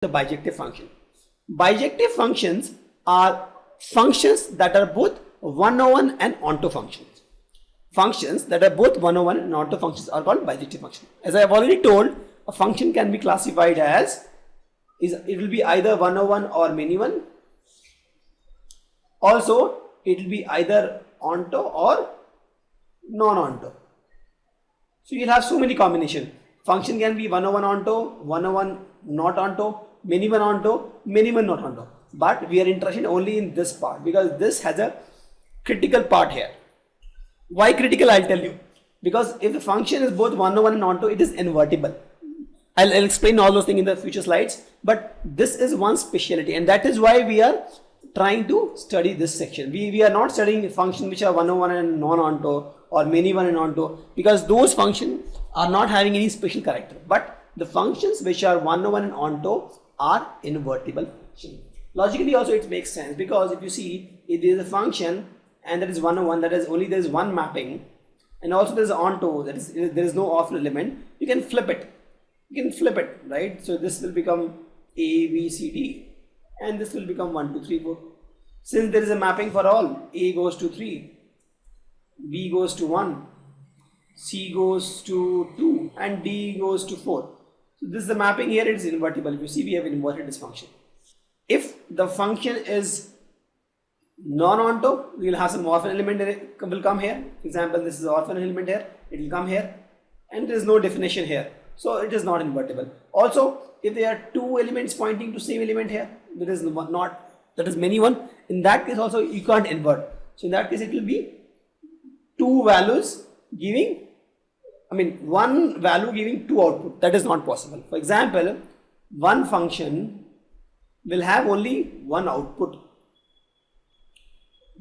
the bijective function. Bijective functions are functions that are both one-over-one and onto functions. Functions that are both one-over-one and onto functions are called bijective functions. As I have already told, a function can be classified as it will be either one-over-one or many-one. Also, it will be either onto or non-onto. So you'll have so many combinations. Function can be one-over-one onto, one-over-one not onto, many-one onto, many-one not onto. But we are interested only in this part because this has a critical part here. Why critical? I'll tell you. Because if the function is both one-over-one and onto, it is invertible. I'll explain all those things in the future slides. But this is one specialty, and that is why we are trying to study this section. We are not studying functions which are one-over-one and non-onto or many-one and onto, because those functions are not having any special character. But the functions which are one-over-one and onto are invertible functions. Logically also it makes sense, because if you see, if there is a function and that is one-over-one, that is only there is one mapping, and also there is onto, that is there is no off element, you can flip it. You can flip it, right? So this will become A, B, C, D, and this will become 1, 2, 3, 4. Since there is a mapping for all, A goes to 3, B goes to 1, C goes to 2, and D goes to 4. So this is the mapping here, it is invertible. If you see, we have inverted this function. If the function is non-onto, we will have some orphan element that will come here. For example, this is orphan element here, it will come here, and there is no definition here. So it is not invertible. Also, if there are two elements pointing to same element here, there is not, that is many-one. In that case also you can't invert. So in that case it will be two values giving, one value giving two output. That is not possible. For example, one function will have only one output.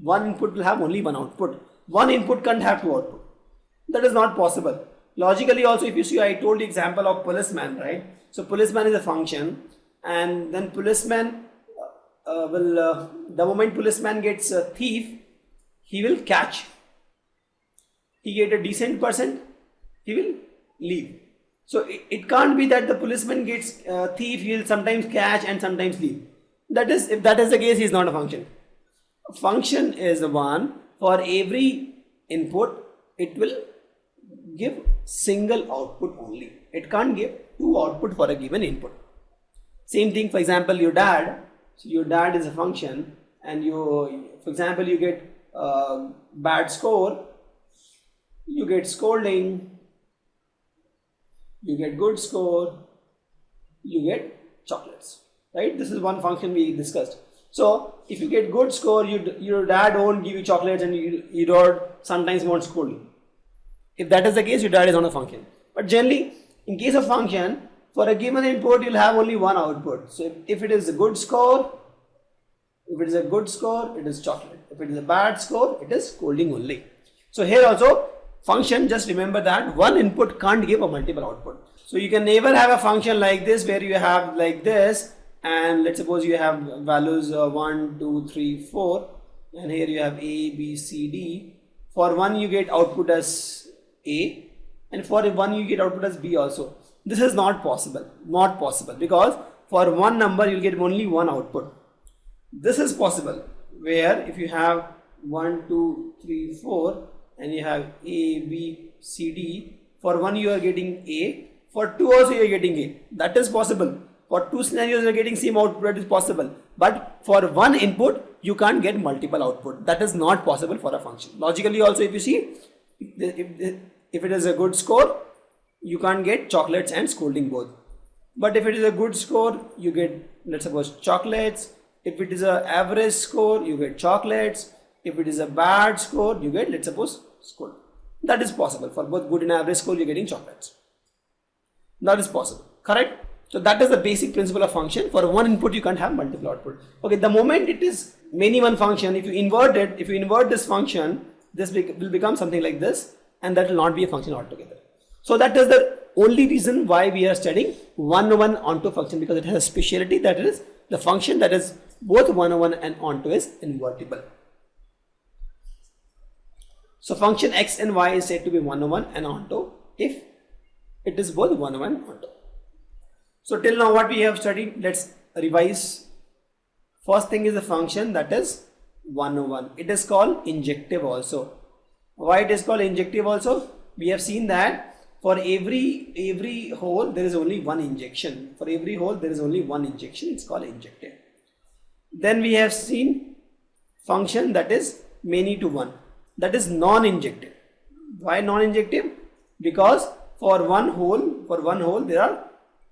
One input will have only one output. One input can't have two output. That is not possible. Logically also, if you see, I told the example of policeman, right? So policeman is a function, and then policeman the moment policeman gets a thief, he will catch. He get a decent person, he will leave. So it can't be that the policeman gets a thief, he will sometimes catch and sometimes leave. That is, if that is the case, he is not a function. A function is the one for every input, it will give single output only. It can't give two output for a given input. Same thing, for example, your dad. So your dad is a function, and for example, you get bad score, you get scolding, you get good score, you get chocolates, right? This is one function we discussed. So if you get good score, your dad won't give you chocolates, and your dad sometimes won't scold you. If that is the case, your dad is not a function. But generally, in case of function, for a given input, you'll have only one output. So if it is a good score, it is chocolate. If it is a bad score, it is scolding only. So here also, function, just remember that one input can't give a multiple output. So you can never have a function like this, where you have like this, and let's suppose you have values 1, 2, 3, 4, and here you have A, B, C, D. For one you get output as A, and for one you get output as B also. This is not possible, because for one number you will get only one output. This is possible, where if you have 1, 2, 3, 4, and you have A, B, C, D, for one you are getting A, for two also you are getting A. That is possible. For two scenarios you are getting same output, that is possible. But for one input you can't get multiple output. That is not possible for a function. Logically also, if you see, if it is a good score, you can't get chocolates and scolding both. But if it is a good score, you get, let's suppose, chocolates. If it is an average score, you get chocolates. If it is a bad score, you get, let's suppose, scold. That is possible. For both good and average score, you are getting chocolates. That is possible, correct? So that is the basic principle of function. For one input, you can't have multiple output. Okay, the moment it is many-one function, if you invert this function, this will become something like this, and that will not be a function altogether. So that is the only reason why we are studying one-over-one onto function, because it has a speciality, that is the function that is both one-over-one and onto is invertible. So function x and y is said to be one-over-one and onto if it is both one-over-one and onto. So till now what we have studied, let's revise. First thing is the function, that is 101. It is called injective also. Why it is called injective also? We have seen that for every hole there is only one injection. For every hole there is only one injection. It's called injective. Then we have seen function that is many to one. That is non-injective. Why non-injective? Because for one hole there are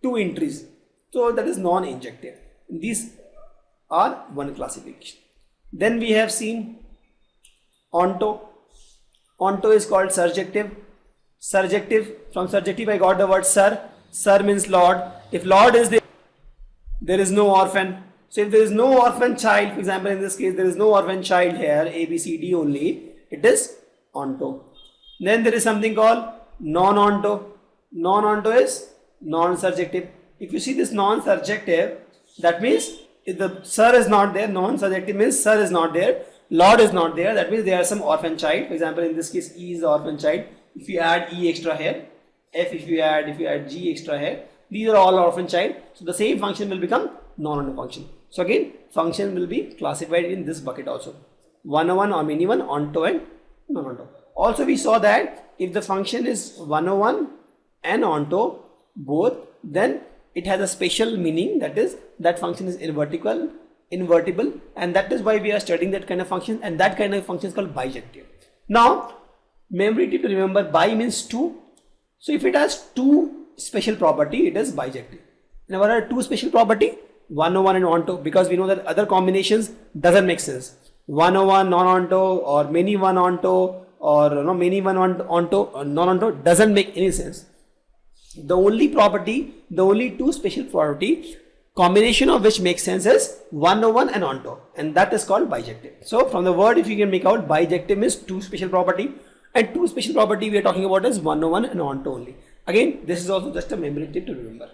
two entries. So that is non-injective. These are one classification. Then we have seen onto. Onto is called surjective. Surjective, from surjective I got the word sir. Sir means Lord. If Lord is there, there is no orphan. So if there is no orphan child, for example in this case there is no orphan child here, A, B, C, D only, it is onto. Then there is something called non-onto. Non-onto is non-surjective. If you see this non-surjective, that means if the sir is not there, non-surjective means sir is not there, Lord is not there, that means there are some orphan child. For example in this case E is the orphan child. If you add E extra here, F if you add G extra here, these are all orphan child. So the same function will become non-onto function. So again function will be classified in this bucket also. 101 or many one, onto and non-onto. Also we saw that if the function is 101 and onto both, then it has a special meaning, that is that function is invertible, and that is why we are studying that kind of function, and that kind of function is called bijective. Now memory tip to remember, bi means two. So if it has two special property, it is bijective. Now what are two special property? 101 and onto, because we know that other combinations doesn't make sense. 101 non-onto or many one onto or many one onto non-onto doesn't make any sense. The only property, the only two special property combination of which makes sense is 101 and onto, and that is called bijective. So from the word if you can make out, bijective means two special property, and two special property we are talking about is 101 and onto only. Again this is also just a memory tip to remember.